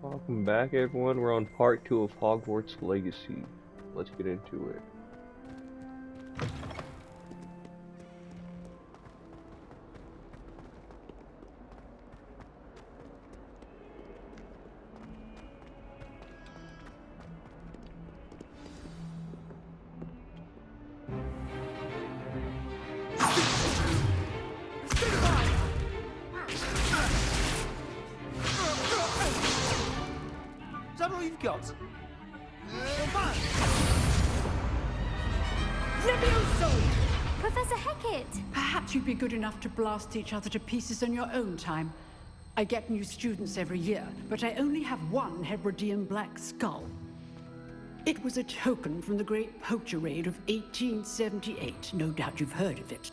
Welcome back, everyone. We're on part 2 of Hogwarts Legacy. Let's get into it. Is that all you've got? Levioso! Professor Hecat! Perhaps you'd be good enough to blast each other to pieces on your own time. I get new students every year, but I only have one Hebridean black skull. It was a token from the Great Poacher Raid of 1878. No doubt you've heard of it.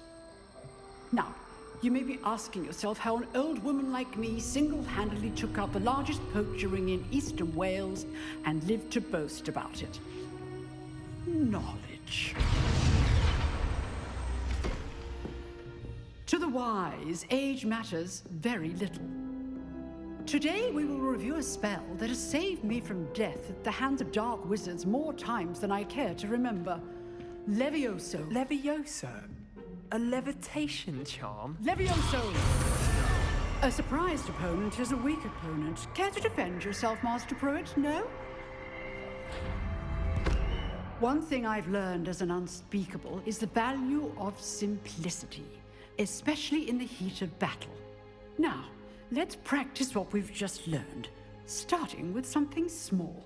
Now, you may be asking yourself how an old woman like me single-handedly took out the largest poacher ring in eastern Wales and lived to boast about it. Knowledge. To the wise, age matters very little. Today we will review a spell that has saved me from death at the hands of dark wizards more times than I care to remember. Levioso. Levioso? A levitation charm? Levioso! A surprised opponent is a weak opponent. Care to defend yourself, Master Pruitt? No? One thing I've learned as an unspeakable is the value of simplicity, especially in the heat of battle. Now, let's practice what we've just learned, starting with something small.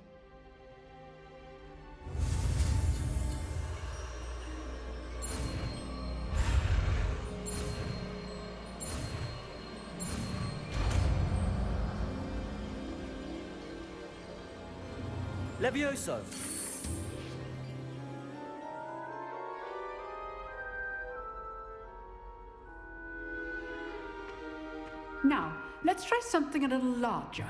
Levioso! Now, let's try something a little larger.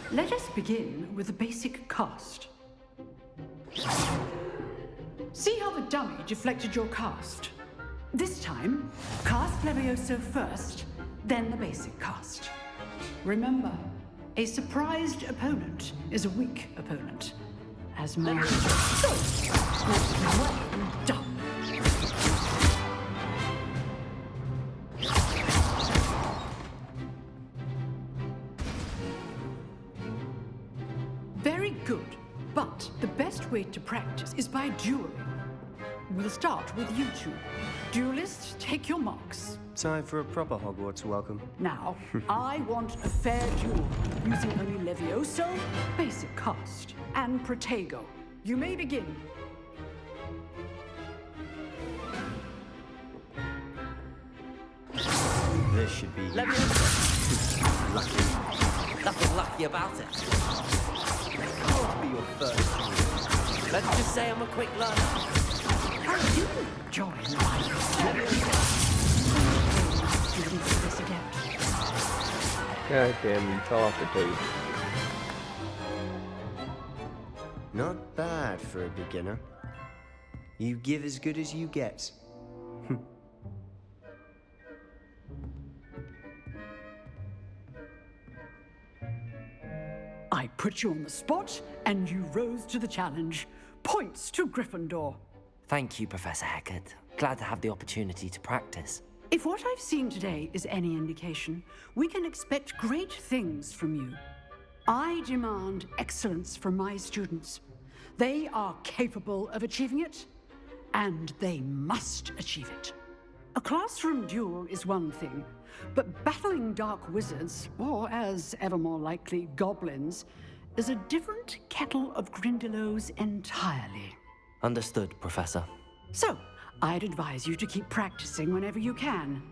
Let us begin with the basic cast. See how the dummy deflected your cast? This time, cast Levioso first, then the basic cast. Remember, a surprised opponent is a weak opponent. As my... So, well done. Very good, but the best way to practice is by dueling. We'll start with you two. Duelists, take your marks. Time for a proper Hogwarts welcome. Now, I want a fair duel, using only Levioso, basic cast, and Protego. You may begin. This should be Levioso! lucky. Nothing lucky about it. What will be your first? Let's just say I'm a quick learner. I do enjoy life. Students of this adept. God damn, you fell off the table. Not bad for a beginner. You give as good as you get. I put you on the spot, and you rose to the challenge. Points to Gryffindor. Thank you, Professor Hecat. Glad to have the opportunity to practice. If what I've seen today is any indication, we can expect great things from you. I demand excellence from my students. They are capable of achieving it, and they must achieve it. A classroom duel is one thing, but battling dark wizards, or as ever more likely, goblins, is a different kettle of Grindylows entirely. Understood, Professor. So, I'd advise you to keep practicing whenever you can.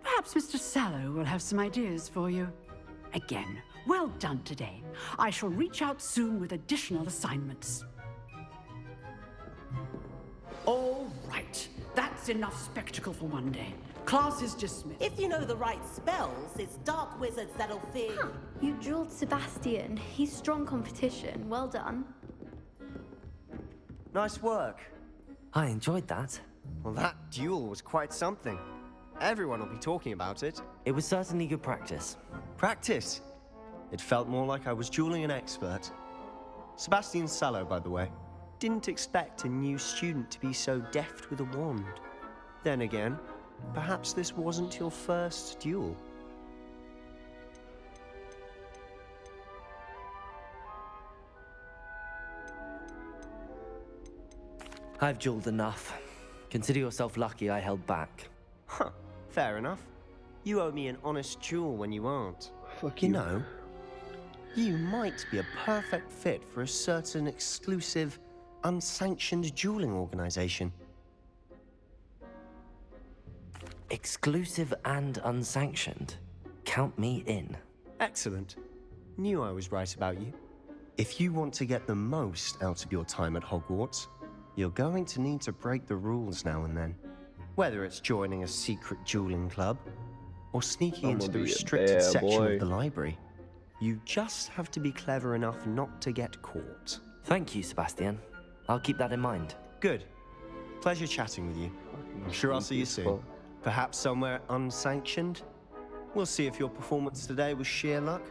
Perhaps Mr. Sallow will have some ideas for you. Again, well done today. I shall reach out soon with additional assignments. All right, that's That's enough spectacle for one day. Class is dismissed. If you know the right spells, it's dark wizards that'll fear you. You drilled Sebastian. He's strong competition. Well done. Nice work. I enjoyed that. Well, that duel was quite something. Everyone will be talking about it. It was certainly good practice. Practice. It felt more like I was dueling an expert. Sebastian Sallow, by the way. Didn't expect a new student to be so deft with a wand. Then again, perhaps this wasn't your first duel. I've dueled enough. Consider yourself lucky I held back. Huh, fair enough. You owe me an honest duel when you aren't. Fuck You you. know, you might be a perfect fit for a certain exclusive, unsanctioned dueling organization. Exclusive and unsanctioned. Count me in. Excellent. Knew I was right about you. If you want to get the most out of your time at Hogwarts, you're going to need to break the rules now and then. Whether it's joining a secret dueling club, or sneaking I'm into gonna the be a restricted bad section boy. of the library. You just have to be clever enough not to get caught. Thank you, Sebastian. I'll keep that in mind. Good. Pleasure chatting with you. I'm sure I'll see you soon. Perhaps somewhere unsanctioned? We'll see if your performance today was sheer luck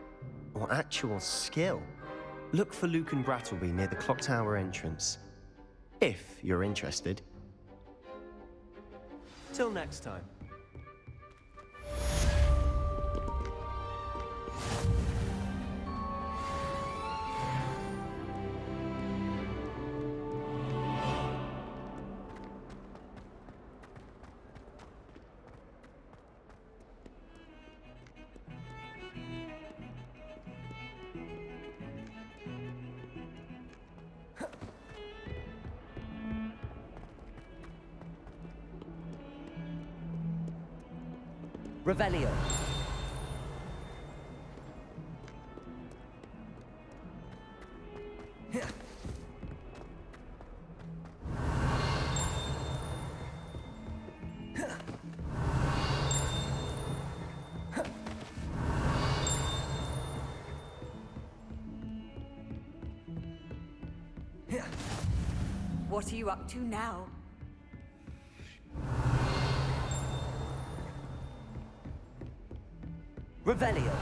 or actual skill. Look for Luke and Brattleby near the clock tower entrance. If you're interested. Till next time. Revelio. What are you up to now? Revelio.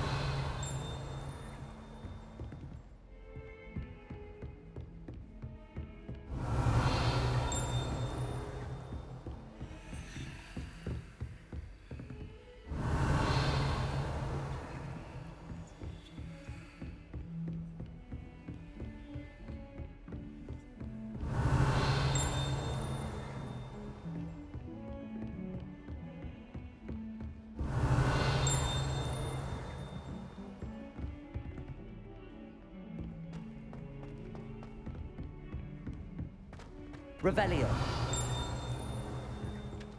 Revelio.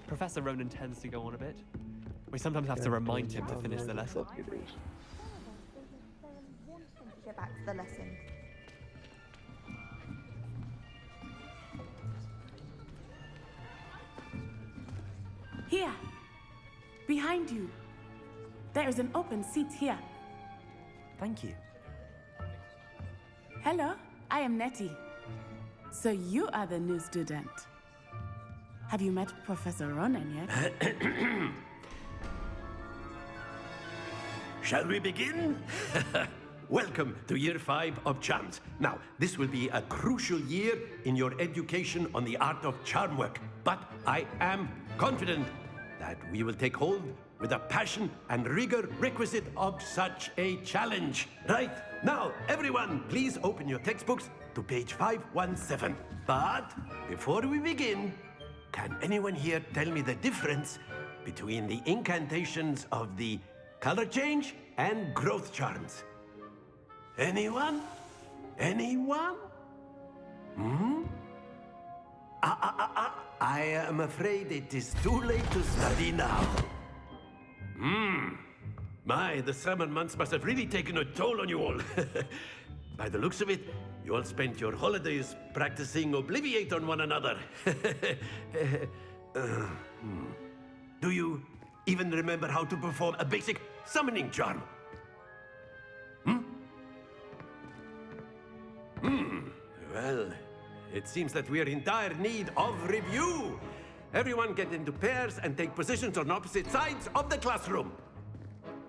Professor Ronan tends to go on a bit. We sometimes have to remind him to finish the lesson. Fuck it is. Get back to the lesson. Here, behind you. There is an open seat here. Thank you. Hello, I am Nettie. So you are the new student. Have you met Professor Ronan yet? Shall we begin? Welcome to Year 5 of Charms. Now, this will be a crucial year in your education on the art of charm work, but I am confident that we will take hold with the passion and rigor requisite of such a challenge. Right, now, everyone, please open your textbooks to page 517. But before we begin, can anyone here tell me the difference between the incantations of the color change and growth charms? Anyone? Anyone? I am afraid it is too late to study now. My, the summer months must have really taken a toll on you all. By the looks of it, you all spent your holidays practicing Obliviate on one another. Do you even remember how to perform a basic summoning charm? Well, it seems that we are in dire need of review. Everyone get into pairs and take positions on opposite sides of the classroom.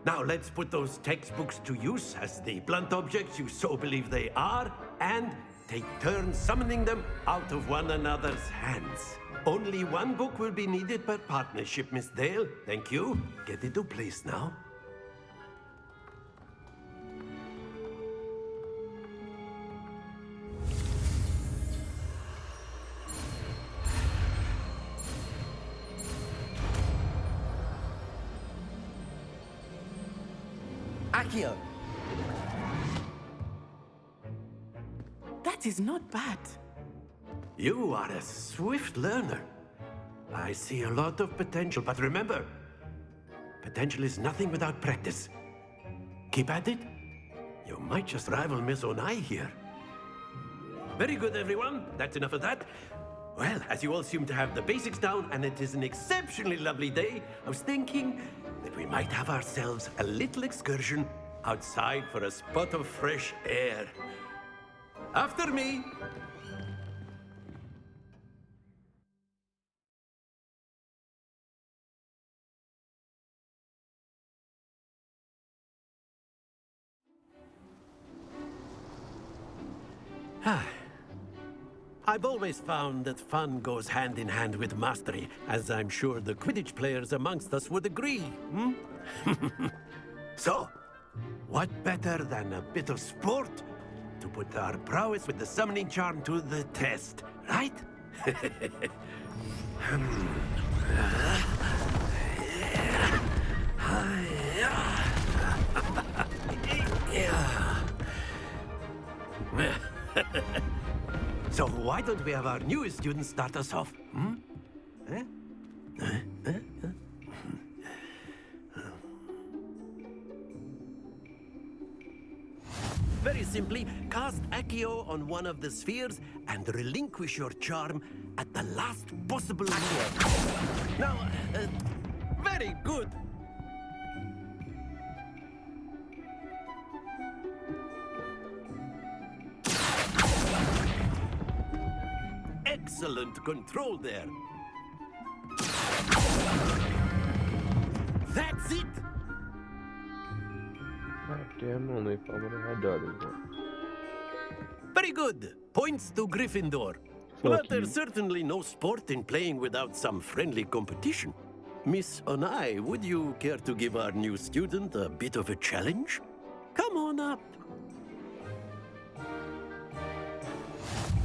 Now let's put those textbooks to use as the blunt objects you so believe they are, and take turns summoning them out of one another's hands. Only one book will be needed per partnership, Miss Dale. Thank you. Get into place now. Accio! That is not bad. You are a swift learner. I see a lot of potential, but remember, potential is nothing without practice. Keep at it. You might just rival Miss Onai here. Very good, everyone. That's enough of that. Well, as you all seem to have the basics down, and it is an exceptionally lovely day, I was thinking that we might have ourselves a little excursion outside for a spot of fresh air. After me. I've always found that fun goes hand in hand with mastery, as I'm sure the Quidditch players amongst us would agree, So, what better than a bit of sport to put our prowess with the summoning charm to the test, right? So why don't we have our newest student start us off? Very simply, cast Accio on one of the spheres and relinquish your charm at the last possible moment. Now, very good. Excellent control there. That's it! Damn, only if I'm gonna have daughters. Very good. Points to Gryffindor. But there's certainly no sport in playing without some friendly competition. Miss Onai, would you care to give our new student a bit of a challenge? Come on up.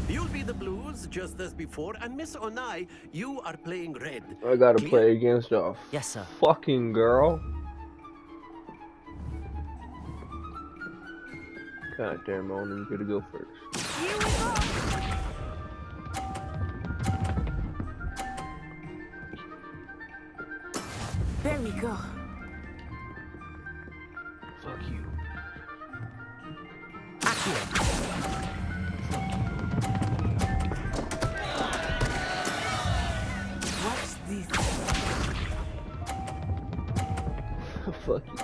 You'll be the blues, just as before, and Miss Onai, you are playing red. I gotta play against a Yes, sir. fucking girl. God damn, Owen, you gotta go first. Here we go. There we go. Fuck you. Watch this. Fuck you.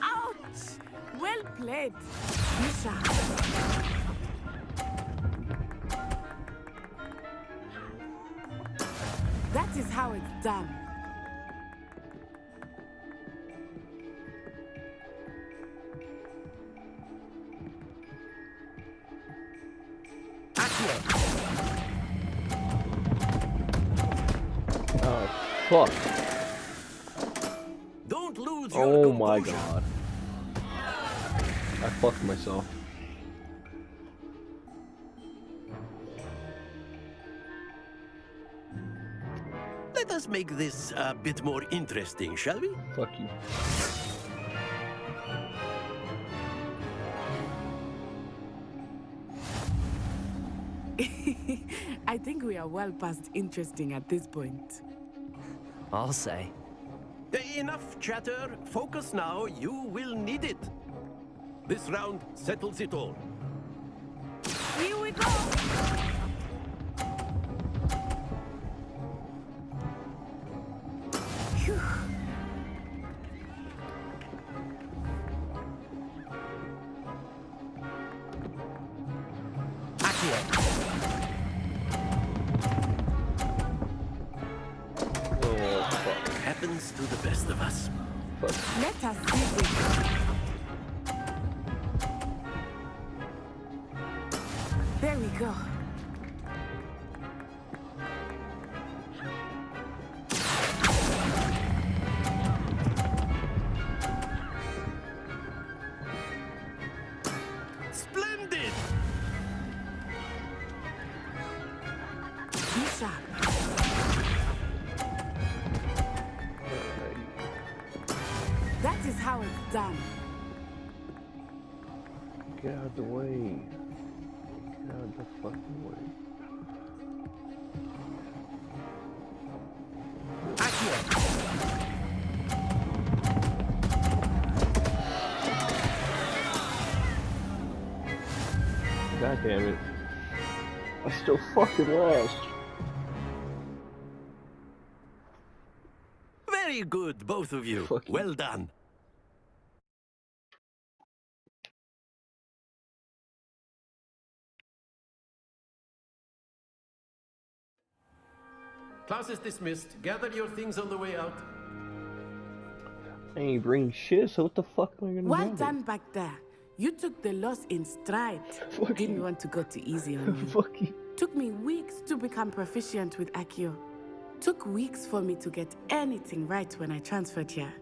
Ouch! Well played, Misha. That is how it's done. Oh, fuck. Don't lose your Oh my composure. god. I fucked myself. Let us make this a bit more interesting, shall we? Fuck you. I think we are well past interesting at this point. I'll say. Enough chatter. Focus now. You will need it. This round settles it all. Here we go! Phew. Oh, fuck. Happens to the best of us. Fuck. Let us see this. There we go. Splendid! Be sharp. That is how it's done. Get out of the way. Get out of the fucking way. God damn it. I still fucking lost. Very good, both of you. Fuck you. Well done. Class is dismissed. Gather your things on the way out. I ain't bring shit, so what the fuck am I gonna do? Well done back there. You took the loss in stride. Fuck Didn't you. want to go too easy on you. Fuck you. Took me weeks to become proficient with Accio. Took weeks for me to get anything right when I transferred here.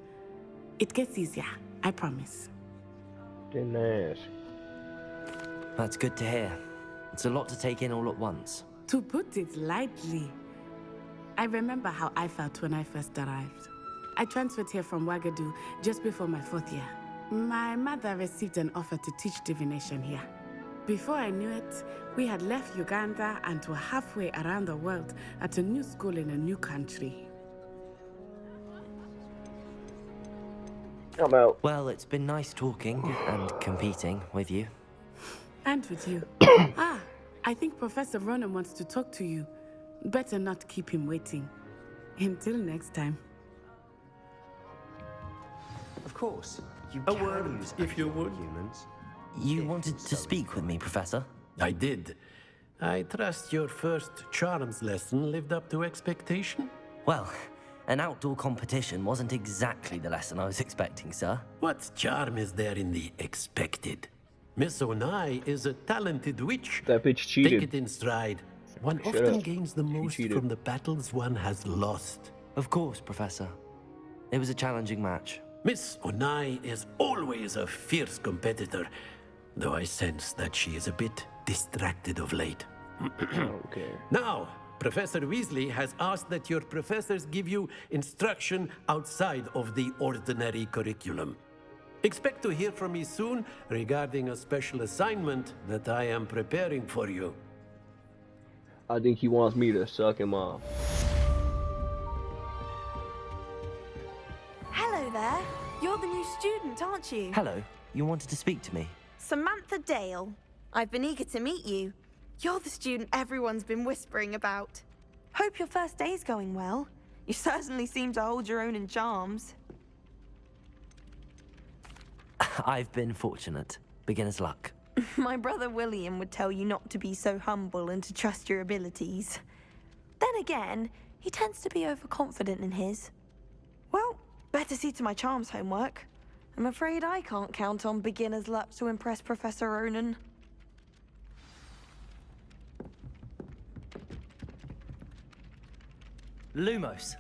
It gets easier, I promise. Didn't ask. That's good to hear. It's a lot to take in all at once. To put it lightly, I remember how I felt when I first arrived. I transferred here from Wagadu just before my 4th year. My mother received an offer to teach divination here. Before I knew it, we had left Uganda and were halfway around the world at a new school in a new country. I'm out. Well, it's been nice talking and competing with you. And with you. I think Professor Ronan wants to talk to you. Better not keep him waiting. Until next time. Of course, you A can word, use if you actual would. humans. You wanted to speak with me, Professor? I did. I trust your first charms lesson lived up to expectation? Well, an outdoor competition wasn't exactly the lesson I was expecting, sir. What charm is there in the expected? Miss Onai is a talented witch. That bitch cheated. Take it in stride. One Shut often up. gains the She most cheated. from the battles one has lost. Of course, Professor. It was a challenging match. Miss Onai is always a fierce competitor, though I sense that she is a bit distracted of late. Okay. Now, Professor Weasley has asked that your professors give you instruction outside of the ordinary curriculum. Expect to hear from me soon regarding a special assignment that I am preparing for you. I think he wants me to suck him off. Hello there. You're the new student, aren't you? Hello, you wanted to speak to me? Samantha Dale. I've been eager to meet you. You're the student everyone's been whispering about. Hope your first day's going well. You certainly seem to hold your own in charms. I've been fortunate. Beginner's luck. My brother William would tell you not to be so humble and to trust your abilities. Then again, he tends to be overconfident in his. Well, better see to my charms homework. I'm afraid I can't count on beginner's luck to impress Professor Ronan. Lumos.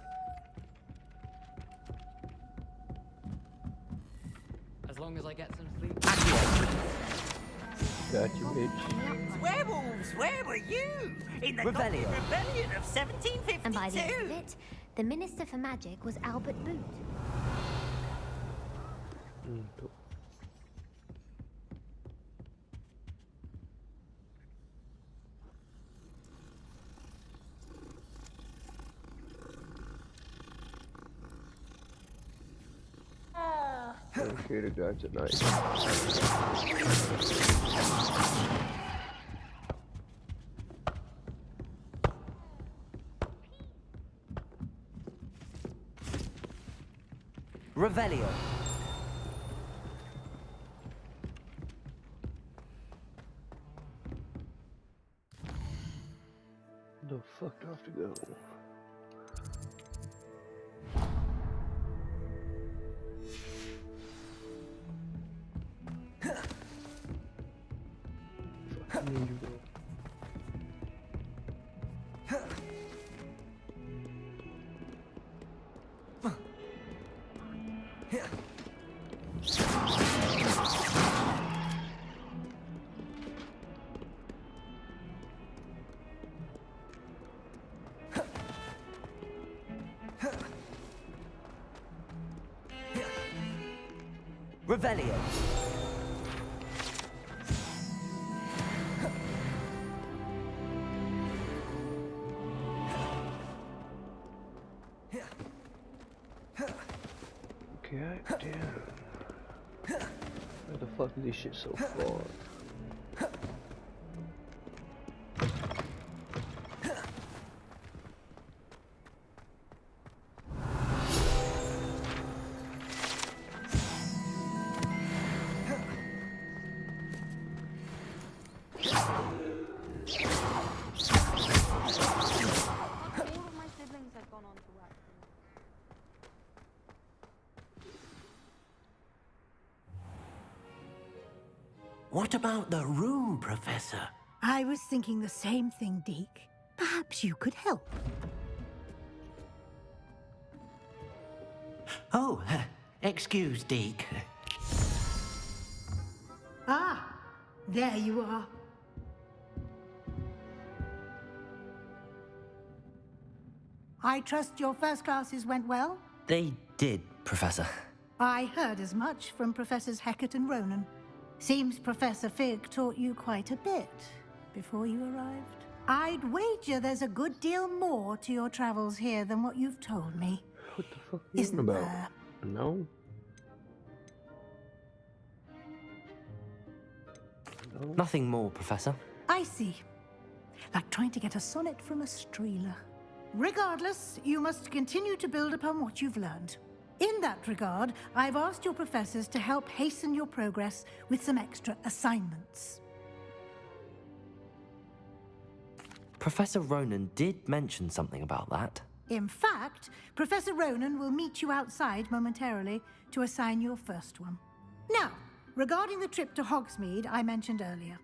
As long as I get some sleep. Got you, bitch. Werewolves, where were you? In the Rebellion. Gothic Rebellion of 1752. And by the end of it, the Minister for Magic was Albert Boot. Negotiator guides at night. Revelio. The fuck do I have to go? Fuck me, you go. Revelio. God damn. Where the fuck is this shit so far? What about the room, Professor? I was thinking the same thing, Deke. Perhaps you could help. Oh, excuse, Deke. Ah, there you are. I trust your first classes went well? They did, Professor. I heard as much from Professors Hecat and Ronan. Seems Professor Fig taught you quite a bit before you arrived. I'd wager there's a good deal more to your travels here than what you've told me. What the fuck are you Isn't about? there? No? No? Nothing more, Professor. I see. Like trying to get a sonnet from a streeler. Regardless, you must continue to build upon what you've learned. In that regard, I've asked your professors to help hasten your progress with some extra assignments. Professor Ronan did mention something about that. In fact, Professor Ronan will meet you outside momentarily to assign your first one. Now, regarding the trip to Hogsmeade I mentioned earlier,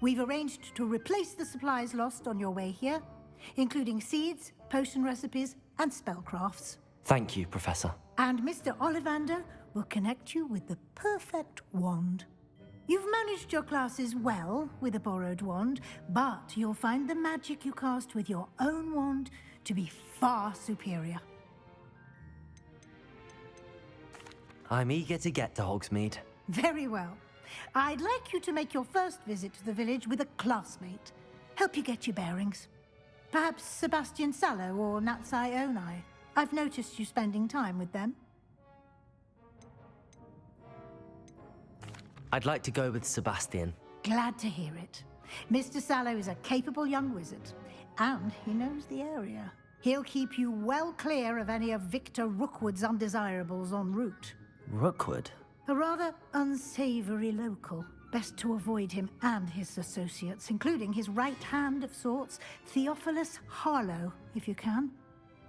we've arranged to replace the supplies lost on your way here, including seeds, potion recipes, and spellcrafts. Thank you, Professor. And Mr. Ollivander will connect you with the perfect wand. You've managed your classes well with a borrowed wand, but you'll find the magic you cast with your own wand to be far superior. I'm eager to get to Hogsmeade. Very well. I'd like you to make your first visit to the village with a classmate. Help you get your bearings. Perhaps Sebastian Sallow or Natsai Onai. I've noticed you spending time with them. I'd like to go with Sebastian. Glad to hear it. Mr. Sallow is a capable young wizard, and he knows the area. He'll keep you well clear of any of Victor Rookwood's undesirables en route. Rookwood? A rather unsavory local. Best to avoid him and his associates, including his right hand of sorts, Theophilus Harlow, if you can.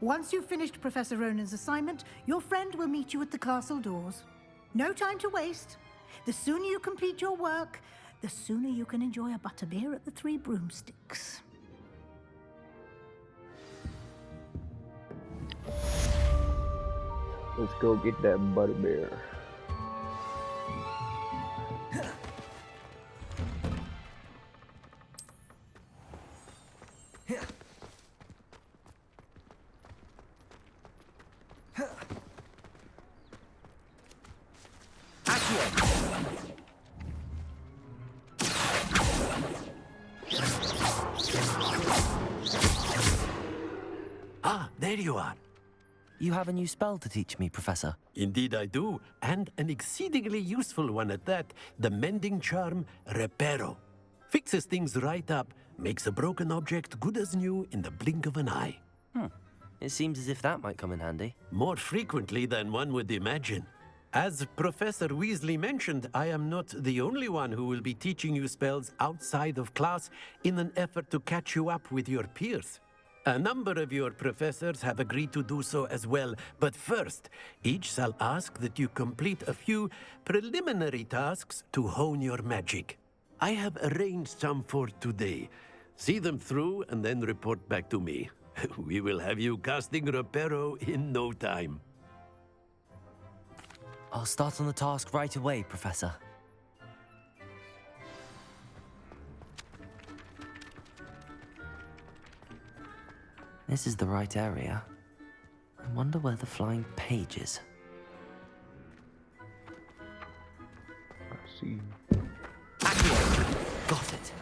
Once you've finished Professor Ronan's assignment, your friend will meet you at the castle doors. No time to waste. The sooner you complete your work, the sooner you can enjoy a butterbeer at the Three Broomsticks. Let's go get that butterbeer. Ah, there you are. You have a new spell to teach me, Professor. Indeed I do, and an exceedingly useful one at that. The mending charm, Reparo. Fixes things right up, makes a broken object good as new in the blink of an eye. It seems as if that might come in handy. More frequently than one would imagine. As Professor Weasley mentioned, I am not the only one who will be teaching you spells outside of class in an effort to catch you up with your peers. A number of your professors have agreed to do so as well, but first, each shall ask that you complete a few preliminary tasks to hone your magic. I have arranged some for today. See them through and then report back to me. We will have you casting Reparo in no time. I'll start on the task right away, Professor. This is the right area. I wonder where the flying page is. I see. Accio! Got it.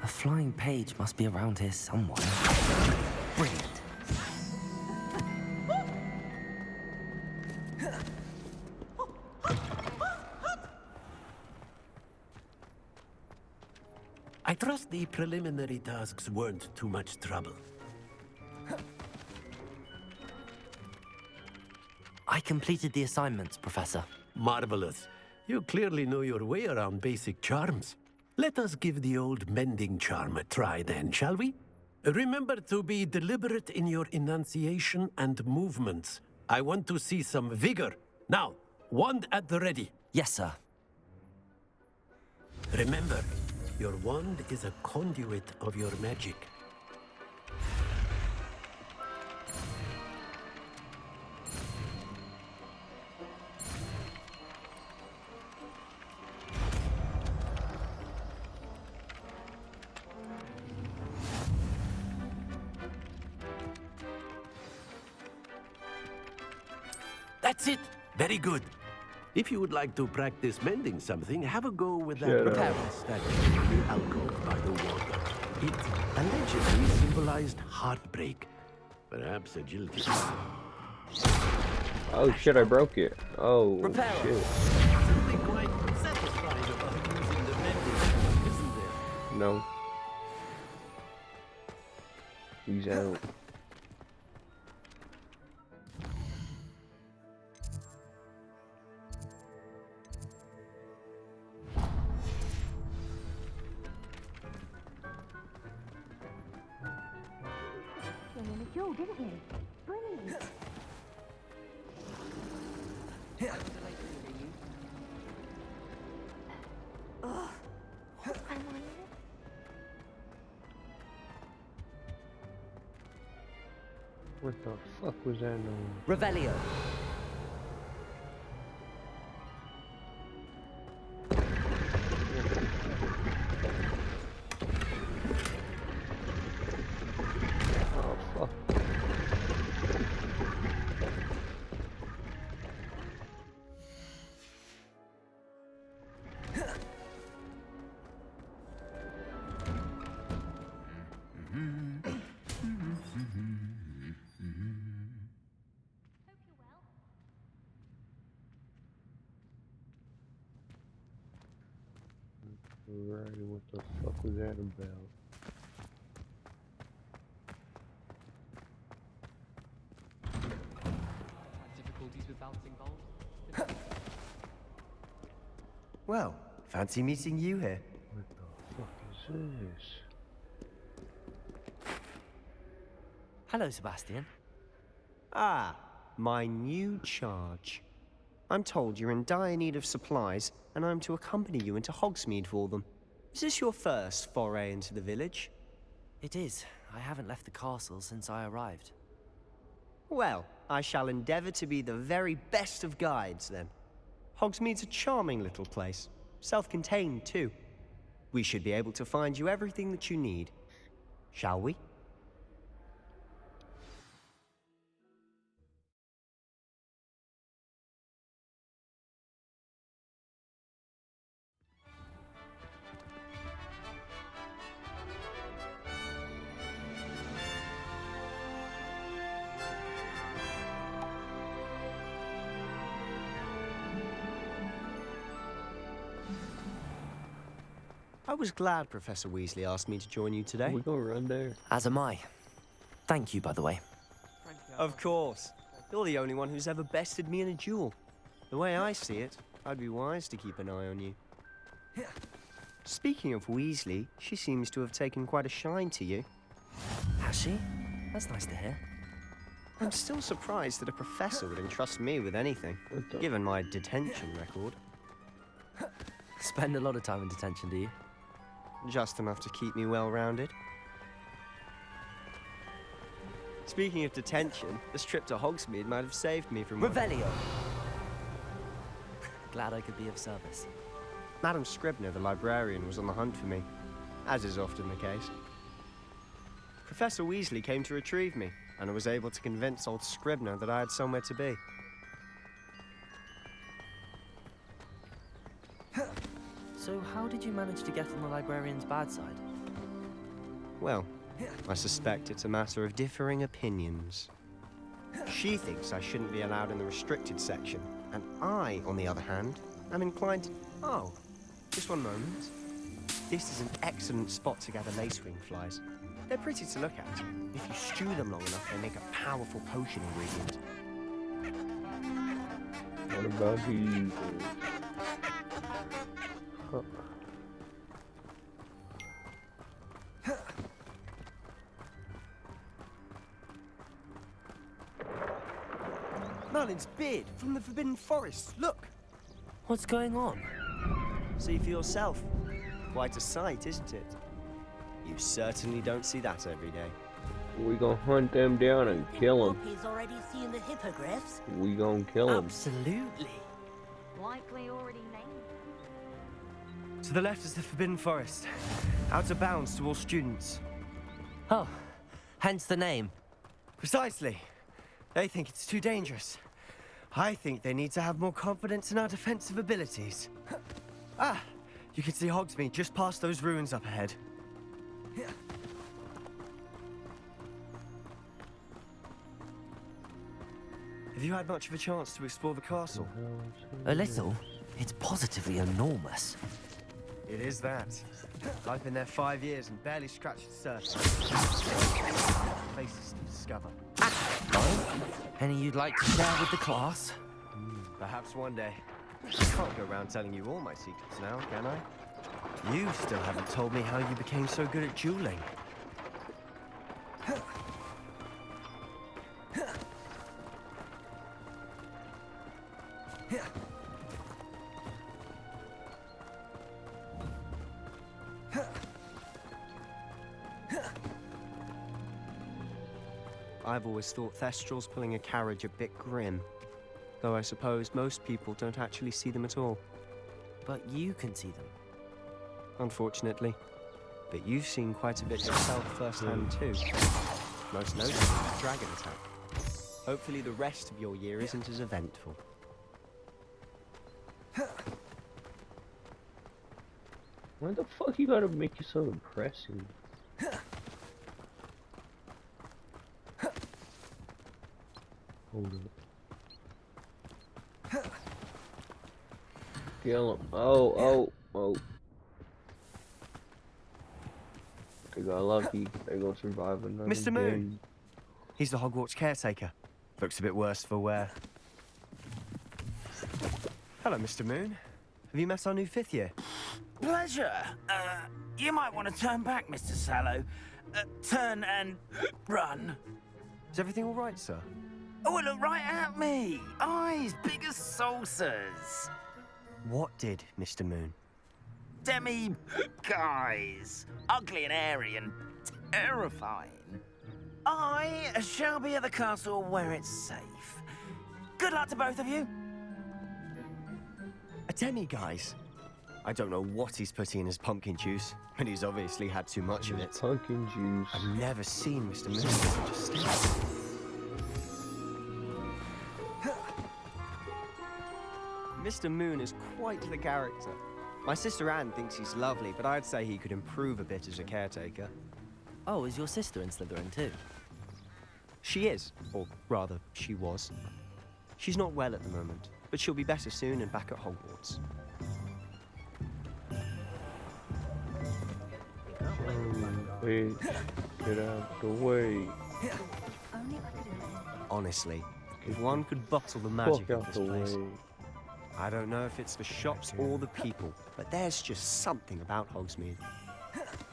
A flying page must be around here somewhere. Brilliant. I trust the preliminary tasks weren't too much trouble. I completed the assignments, Professor. Marvelous. You clearly know your way around basic charms. Let us give the old mending charm a try then, shall we? Remember to be deliberate in your enunciation and movements. I want to see some vigor. Now, wand at the ready. Yes, sir. Remember, your wand is a conduit of your magic. That's it! Very good. If you would like to practice mending something, have a go with that repair statue in the alcove by the water. It allegedly symbolized heartbreak. Perhaps agility. Oh shit, I broke it. Oh shit. Something quite satisfying about using the mending, isn't there? No. He's out. Didn't you? Brilliant. What the fuck was that noise? Revelio. Oh fuck. Right, what the fuck was that about? Difficulties with bouncing balls? Well, fancy meeting you here. What the fuck is this? Hello, Sebastian. Ah, my new charge. I'm told you're in dire need of supplies, and I'm to accompany you into Hogsmeade for them. Is this your first foray into the village? It is. I haven't left the castle since I arrived. Well, I shall endeavor to be the very best of guides, then. Hogsmeade's a charming little place. Self-contained, too. We should be able to find you everything that you need. Shall we? I was glad Professor Weasley asked me to join you today. We gonna run there. As am I. Thank you, by the way. Of course. You're the only one who's ever bested me in a duel. The way I see it, I'd be wise to keep an eye on you. Speaking of Weasley, she seems to have taken quite a shine to you. Has she? That's nice to hear. I'm still surprised that a professor would entrust me with anything, given my detention record. Spend a lot of time in detention, do you? Just enough to keep me well-rounded. Speaking of detention, this trip to Hogsmeade might have saved me from... Revelio! Glad I could be of service. Madam Scribner, the librarian, was on the hunt for me, as is often the case. Professor Weasley came to retrieve me, and I was able to convince old Scribner that I had somewhere to be. So how did you manage to get on the librarian's bad side? Well, I suspect it's a matter of differing opinions. She thinks I shouldn't be allowed in the restricted section, and I, on the other hand, am inclined to... Oh, just one moment. This is an excellent spot to gather lacewing flies. They're pretty to look at. If you stew them long enough, they make a powerful potion ingredient. What about these? Merlin's beard from the Forbidden Forest. Look! What's going on? See for yourself. Quite a sight, isn't it? You certainly don't see that every day. We gonna hunt them down and kill them. He's already seen the hippogriffs. We gonna kill them. Absolutely. Likely already named. To the left is the Forbidden Forest. Out of bounds to all students. Oh, hence the name. Precisely. They think it's too dangerous. I think they need to have more confidence in our defensive abilities. Ah, you can see Hogsmeade just past those ruins up ahead. Have you had much of a chance to explore the castle? A little. It's positively enormous. It is that. I've been there 5 years and barely scratched the surface. Places to discover. Oh? Any you'd like to share with the class? Perhaps one day. I can't go around telling you all my secrets now, can I? You still haven't told me how you became so good at dueling. I've always thought Thestrals pulling a carriage a bit grim. Though I suppose most people don't actually see them at all. But you can see them. Unfortunately. But you've seen quite a bit yourself firsthand too. Most notably the dragon attack. Hopefully the rest of your year isn't as eventful. Why the fuck you gotta make you so impressive? Hold up. Kill him. Oh. They got lucky. They gonna survive another Mr. Moon! He's the Hogwarts caretaker. Looks a bit worse for wear. Hello, Mr. Moon. Have you met our new 5th year? Pleasure. You might want to turn back, Mr. Sallow. Turn and run. Is everything all right, sir? Oh, look right at me. Eyes big as saucers. What did, Mr. Moon? Guys. Ugly and airy and terrifying. I shall be at the castle where it's safe. Good luck to both of you. A demi-guise? I don't know what he's putting in his pumpkin juice, but he's obviously had too much of it. Pumpkin juice. I've never seen Mr. Moon such a state. Mr. Moon is quite the character. My sister Anne thinks he's lovely, but I'd say he could improve a bit as a caretaker. Oh, is your sister in Slytherin too? She is, or rather, she was. She's not well at the moment, but she'll be better soon and back at Hogwarts. Please, get out the way. Honestly, if one could bottle the magic Fuck of out this the place. way. I don't know if it's the shops or the people, but there's just something about Hogsmeade.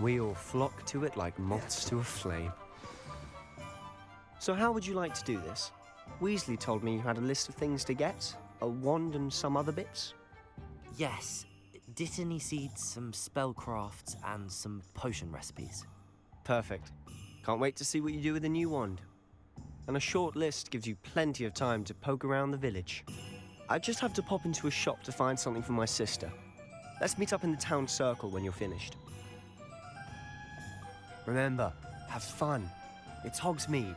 We all flock to it like moths to a flame. So how would you like to do this? Weasley told me you had a list of things to get, a wand and some other bits. Yes. Dittany seeds, some spellcrafts, and some potion recipes. Perfect. Can't wait to see what you do with the new wand. And a short list gives you plenty of time to poke around the village. I just have to pop into a shop to find something for my sister. Let's meet up in the town circle when you're finished. Remember, have fun. It's Hogsmeade.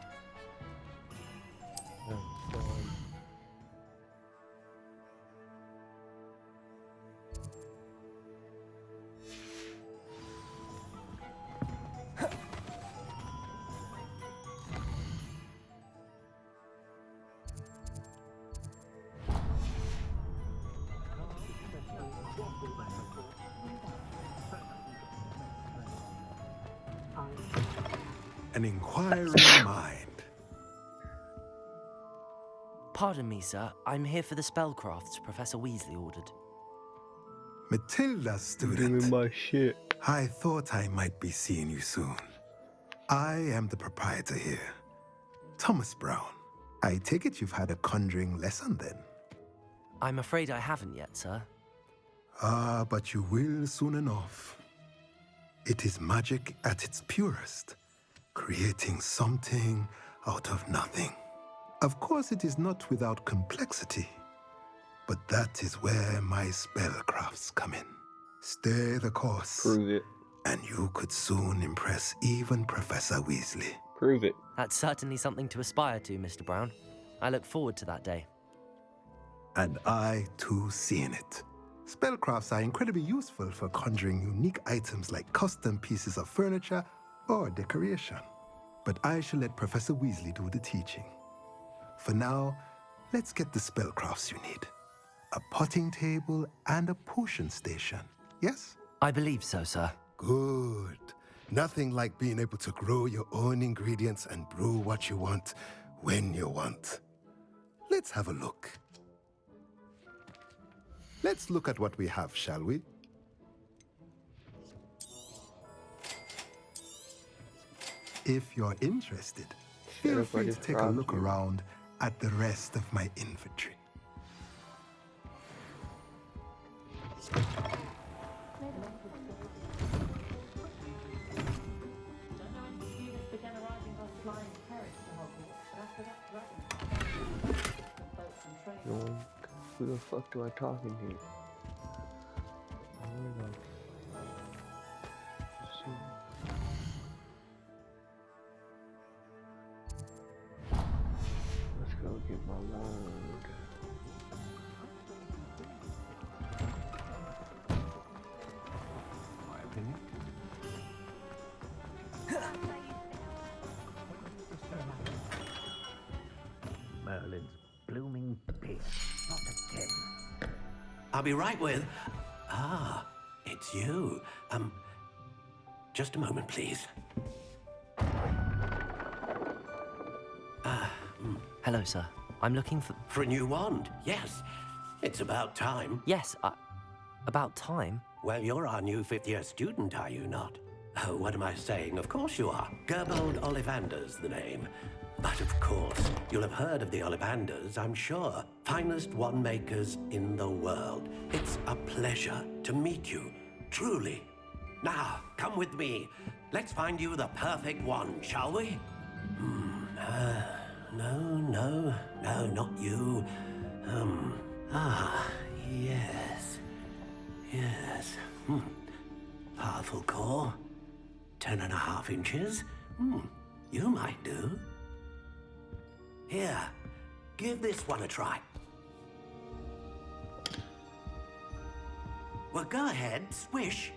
An inquiring mind. Pardon me, sir. I'm here for the spellcrafts Professor Weasley ordered. Matilda, student. Doing my shit. I thought I might be seeing you soon. I am the proprietor here, Thomas Brown. I take it you've had a conjuring lesson then? I'm afraid I haven't yet, sir. Ah, but you will soon enough. It is magic at its purest, creating something out of nothing. Of course, it is not without complexity, but that is where my spellcrafts come in. Stay the course. Prove it. And you could soon impress even Professor Weasley. Prove it. That's certainly something to aspire to, Mr. Brown. I look forward to that day. And I, too, seeing it. Spellcrafts are incredibly useful for conjuring unique items like custom pieces of furniture or decoration. But I shall let Professor Weasley do the teaching. For now, let's get the spellcrafts you need. A potting table and a potion station, yes? I believe so, sir. Good. Nothing like being able to grow your own ingredients and brew what you want when you want. Let's have a look. Let's look at what we have, shall we? If you're interested, feel free to take a look around at the rest of my inventory. Who the fuck do I talk in here? Let's go get my wand. My opinion. Merlin's blooming pear, not a gem. I'll be right with... Ah, it's you. Just a moment, please. Hello, sir. I'm looking for... For a new wand, yes. It's about time. Yes, about time? Well, you're our new fifth-year student, are you not? Oh, what am I saying? Of course you are. Gerbold Ollivander's the name. But of course, you'll have heard of the Ollivanders, I'm sure. Finest wand makers in the world. It's a pleasure to meet you, truly. Now, come with me. Let's find you the perfect wand, shall we? No, not you. Yes. Powerful core. 10.5 inches. You might do. Here, give this one a try. Well, go ahead, swish.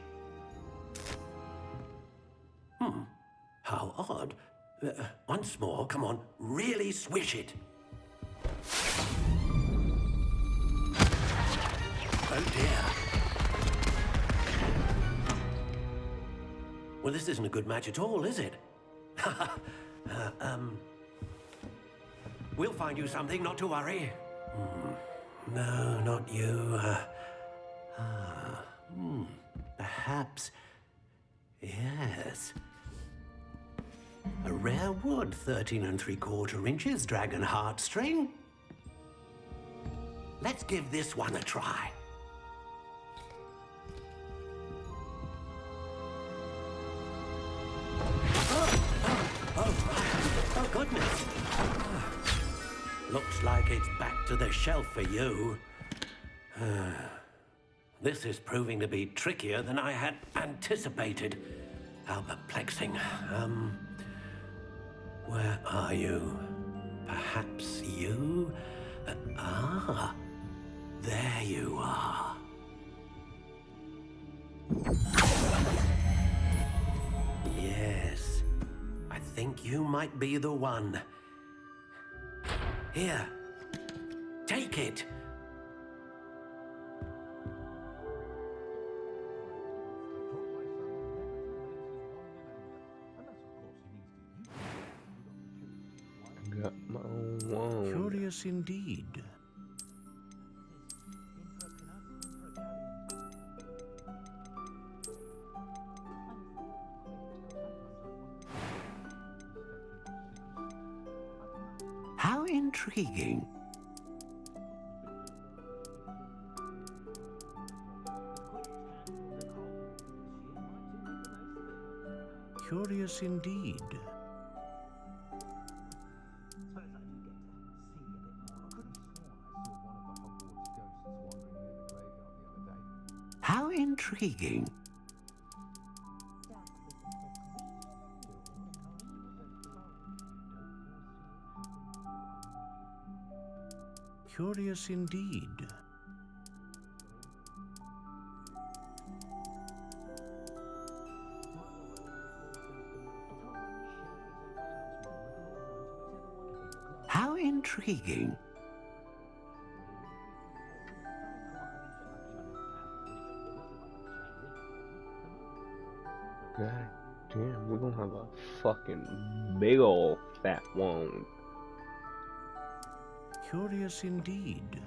How odd. Once more, come on, really swish it. Oh dear. Well, this isn't a good match at all, is it? We'll find you something, not to worry. No, not you. Perhaps... Yes. A rare wood, 13 3/4 inches, dragon heartstring. Let's give this one a try. Oh, goodness. Looks like it's back to the shelf for you. This is proving to be trickier than I had anticipated. How perplexing. Where are you? Perhaps you? There you are. Yes, I think you might be the one. Here, take it. Got my own wand. Curious indeed. How intriguing. Curious indeed. How intriguing. Curious indeed. How intriguing. God damn, we're gonna have a fucking big ol' fat wand. Curious indeed.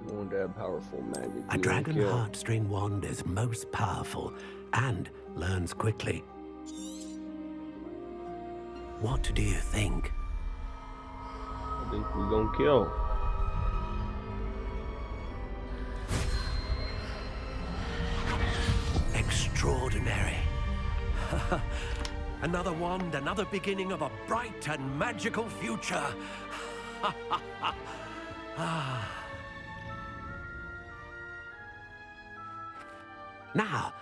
Want that powerful magic. A dragon heartstring wand is most powerful and learns quickly. What do you think? I think we're gonna kill. Extraordinary. Another wand, another beginning of a bright and magical future. Now,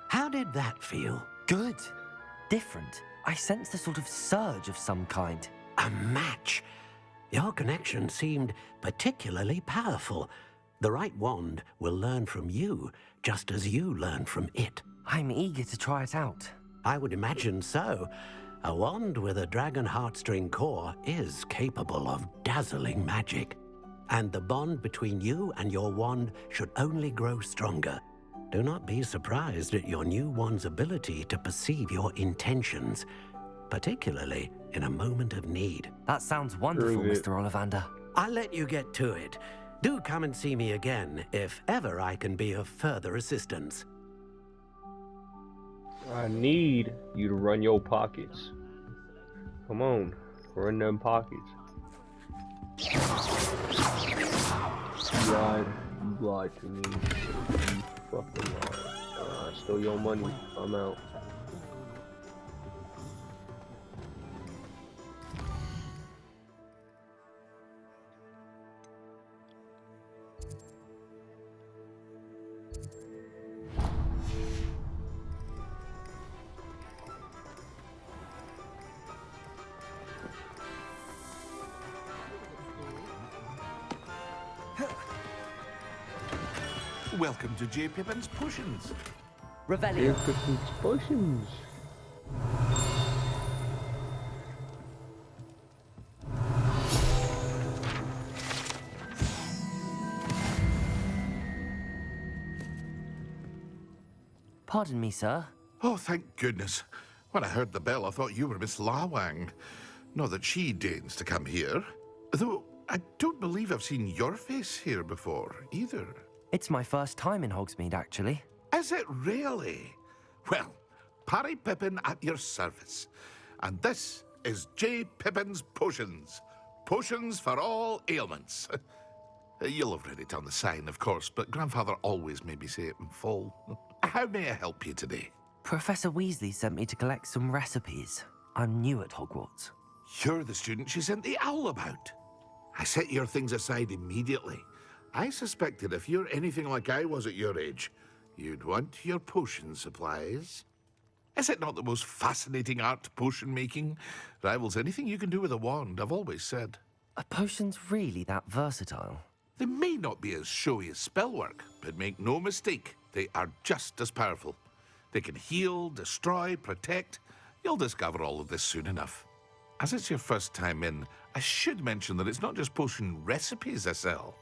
how did that feel? Good. Different. I sensed a sort of surge of some kind. A match. Your connection seemed particularly powerful. The right wand will learn from you, just as you learn from it. I'm eager to try it out. I would imagine so. A wand with a dragon heartstring core is capable of dazzling magic. And the bond between you and your wand should only grow stronger. Do not be surprised at your new wand's ability to perceive your intentions, particularly in a moment of need. That sounds wonderful, Mr. Ollivander. I'll let you get to it. Do come and see me again if ever I can be of further assistance. I need you to run your pockets. Come on, run them pockets. You lied to me. You fucking lied. I stole your money. I'm out. Welcome to J. Pippin's Potions. Revelio. J. Pippin's Potions. Pardon me, sir. Oh, thank goodness. When I heard the bell, I thought you were Miss Lawang. Not that she deigns to come here. Though, I don't believe I've seen your face here before, either. It's my first time in Hogsmeade, actually. Is it really? Well, Parry Pippin at your service. And this is J. Pippin's Potions. Potions for all ailments. You'll have read it on the sign, of course, but Grandfather always made me say it in full. How may I help you today? Professor Weasley sent me to collect some recipes. I'm new at Hogwarts. You're the student she sent the owl about. I set your things aside immediately. I suspected if you're anything like I was at your age, you'd want your potion supplies. Is it not the most fascinating art, potion making? Rivals anything you can do with a wand, I've always said. Are potions really that versatile? They may not be as showy as spellwork, but make no mistake, they are just as powerful. They can heal, destroy, protect. You'll discover all of this soon enough. As it's your first time in, I should mention that it's not just potion recipes I sell.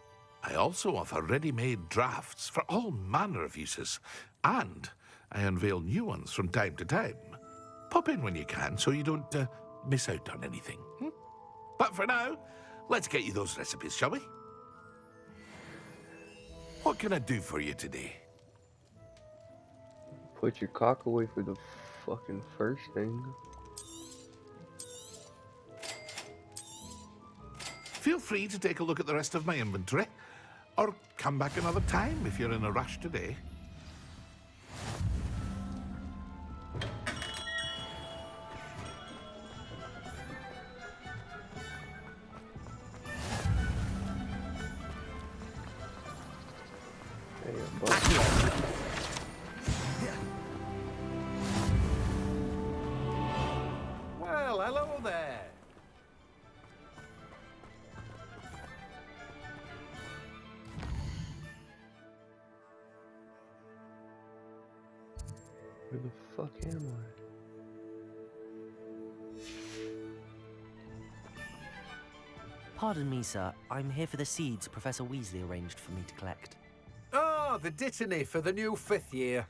I also offer ready-made drafts for all manner of uses, and I unveil new ones from time to time. Pop in when you can so you don't miss out on anything. But for now, let's get you those recipes, shall we? What can I do for you today? Put your cock away for the fucking first thing. Feel free to take a look at the rest of my inventory, or come back another time if you're in a rush today. Well, hello there. Where the fuck am I? Pardon me, sir. I'm here for the seeds Professor Weasley arranged for me to collect. Ah, the dittany for the new 5th year.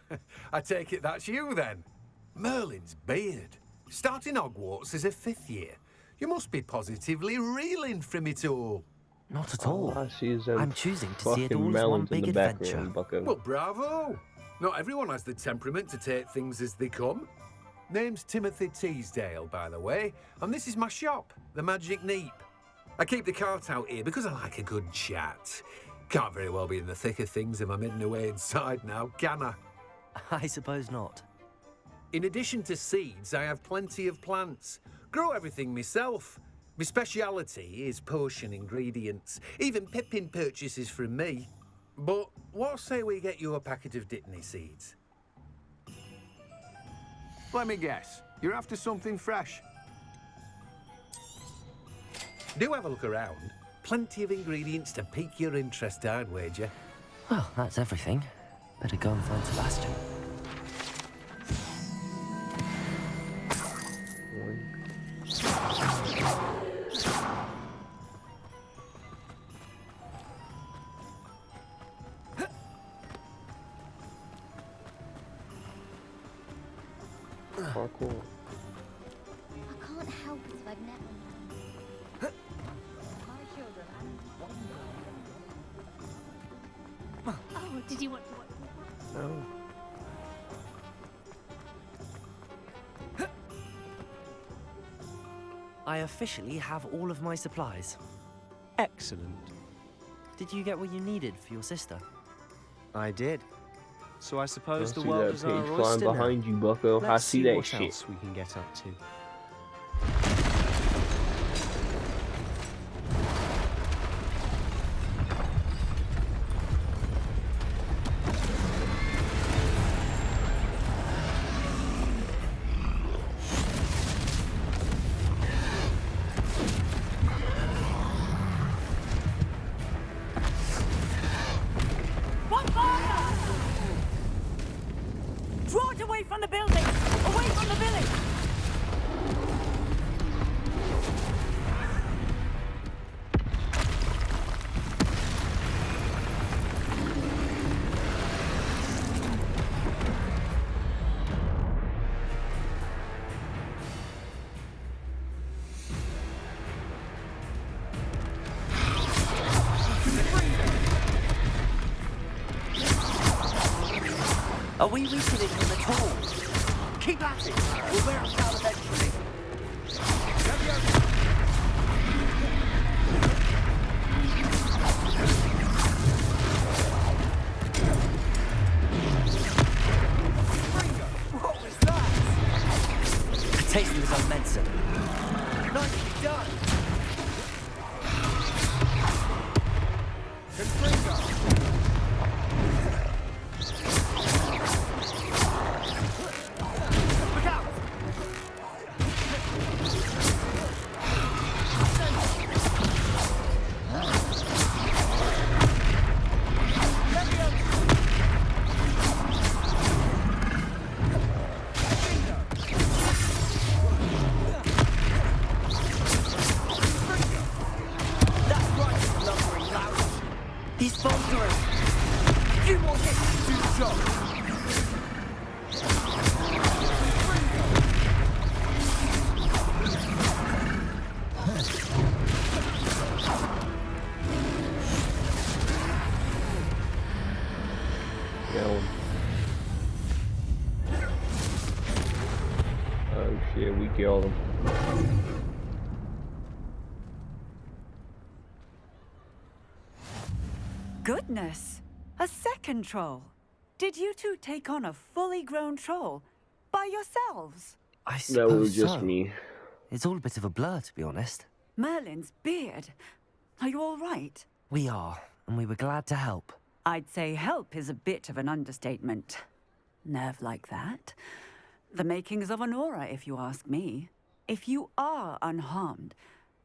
I take it that's you, then. Merlin's beard. Starting Hogwarts as a 5th year. You must be positively reeling from it all. Not at all. I see is I'm choosing to see it fucking all as one melons in big the adventure. background, bucko. Well, bravo. Not everyone has the temperament to take things as they come. Name's Timothy Teasdale, by the way, and this is my shop, the Magic Neep. I keep the cart out here because I like a good chat. Can't very well be in the thick of things if I'm hidden away inside now, can I? I suppose not. In addition to seeds, I have plenty of plants. Grow everything myself. My speciality is potion ingredients. Even Pippin purchases from me. But what say we get you a packet of Dittany seeds? Let me guess. You're after something fresh. Do have a look around. Plenty of ingredients to pique your interest, I'd wager. Well, that's everything. Better go and find Sebastian. Parkour. I can't help it if I've never known. My children and Oh, did you want to watch? No. I officially have all of my supplies. Excellent. Did you get what you needed for your sister? I did. So I suppose I the see world that is our page flying oyster now. behind you, bucko. I Let's see see that what shit. else we can get up to. What fire? Away from the building! Away from the village! Are we weakening him at all? Keep at it! We'll wear us out eventually. What was that? A taste of his own medicine. Nicely done! Look out! That's right, you lumbering lout! He's faltering. Few more hits to do the job! Yo. Oh shit, we killed him. Goodness! A second troll! Did you two take on a fully grown troll by yourselves? I That suppose was just so. me. It's all a bit of a blur, to be honest. Merlin's beard. Are you all right? We are, and we were glad to help. I'd say help is a bit of an understatement. Nerve like that. The makings of an aura, if you ask me. If you are unharmed,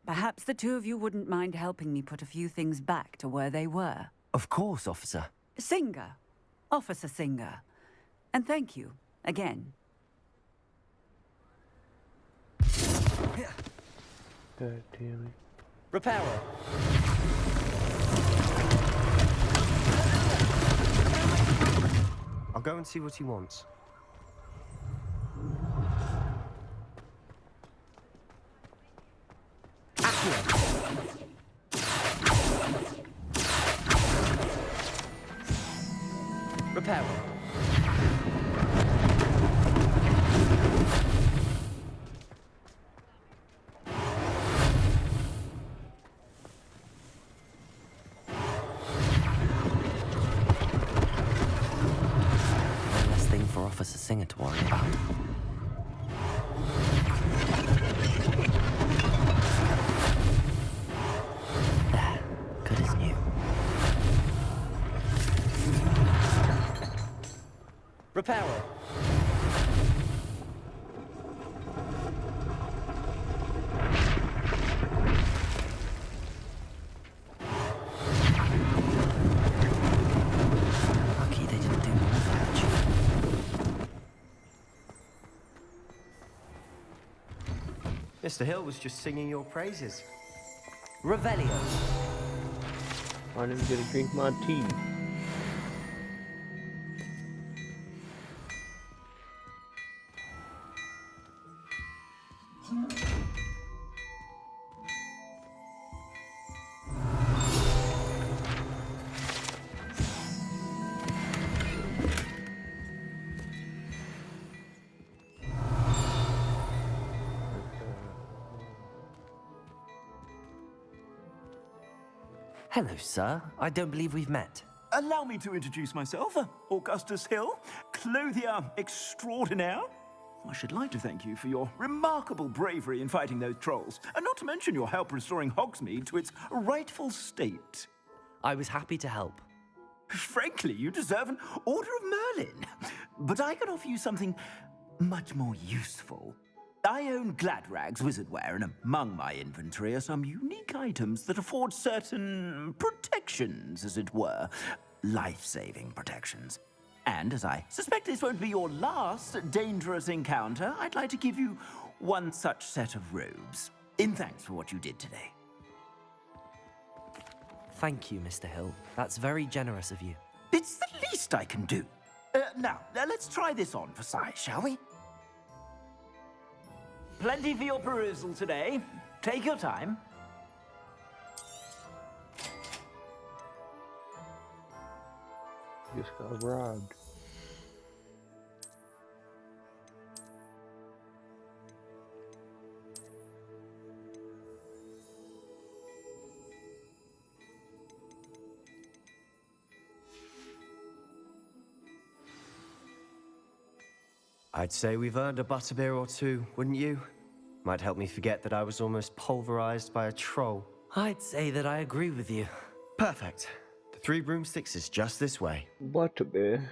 perhaps the two of you wouldn't mind helping me put a few things back to where they were. Of course, officer. Singer. Officer Singer. And thank you, again. God damn it. Repairer. I'll go and see what he wants. Repairer. One less thing for Officer Singer to worry about. There, good as new. Repairer. Lucky they didn't do more damage. Mr. Hill was just singing your praises. Revelio. I didn't get to drink my tea. Hello, sir. I don't believe we've met. Allow me to introduce myself, Augustus Hill, clothier extraordinaire. I should like to thank you for your remarkable bravery in fighting those trolls, and not to mention your help restoring Hogsmeade to its rightful state. I was happy to help. Frankly, you deserve an Order of Merlin. But I can offer you something much more useful. I own Gladrag's wizardware, and among my inventory are some unique items that afford certain protections, as it were. Life-saving protections. And as I suspect this won't be your last dangerous encounter, I'd like to give you one such set of robes, in thanks for what you did today. Thank you, Mr. Hill. That's very generous of you. It's the least I can do. Now, let's try this on for size, shall we? Plenty for your perusal today. Take your time. Just got robbed. I'd say we've earned a butterbeer or two, wouldn't you? Might help me forget that I was almost pulverized by a troll. I'd say that I agree with you. Perfect. The 3 broomsticks is just this way. Butterbeer.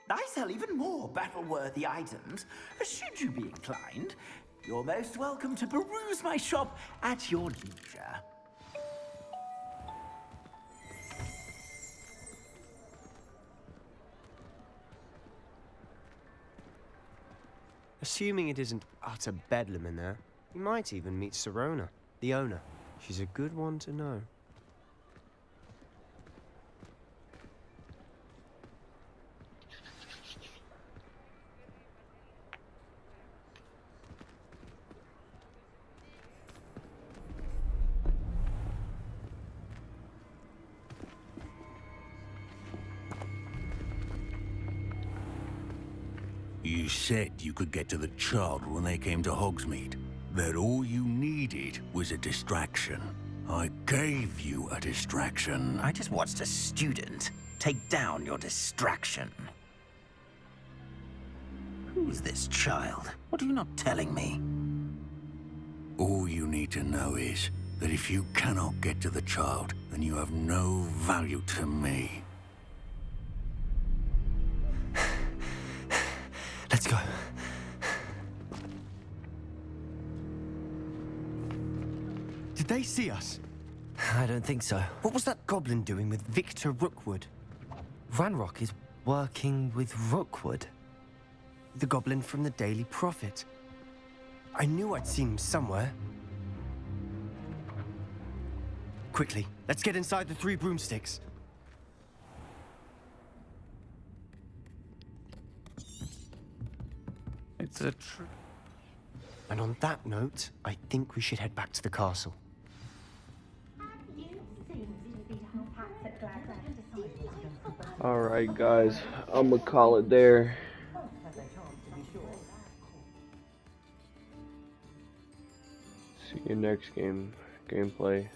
I sell even more battle-worthy items. Should you be inclined, you're most welcome to peruse my shop at your leisure. Assuming it isn't utter bedlam in there, you might even meet Serona, the owner. She's a good one to know. You said you could get to the child when they came to Hogsmeade. That all you needed was a distraction. I gave you a distraction. I just watched a student take down your distraction. Who is this child? What are you not telling me? All you need to know is that if you cannot get to the child, then you have no value to me. Let's go. Did they see us? I don't think so. What was that goblin doing with Victor Rookwood? Ranrock is working with Rookwood. The goblin from the Daily Prophet. I knew I'd seen him somewhere. Quickly, let's get inside the 3 broomsticks. It's a true. And on that note, I think we should head back to the castle. Alright guys, I'm gonna call it there. See you next gameplay.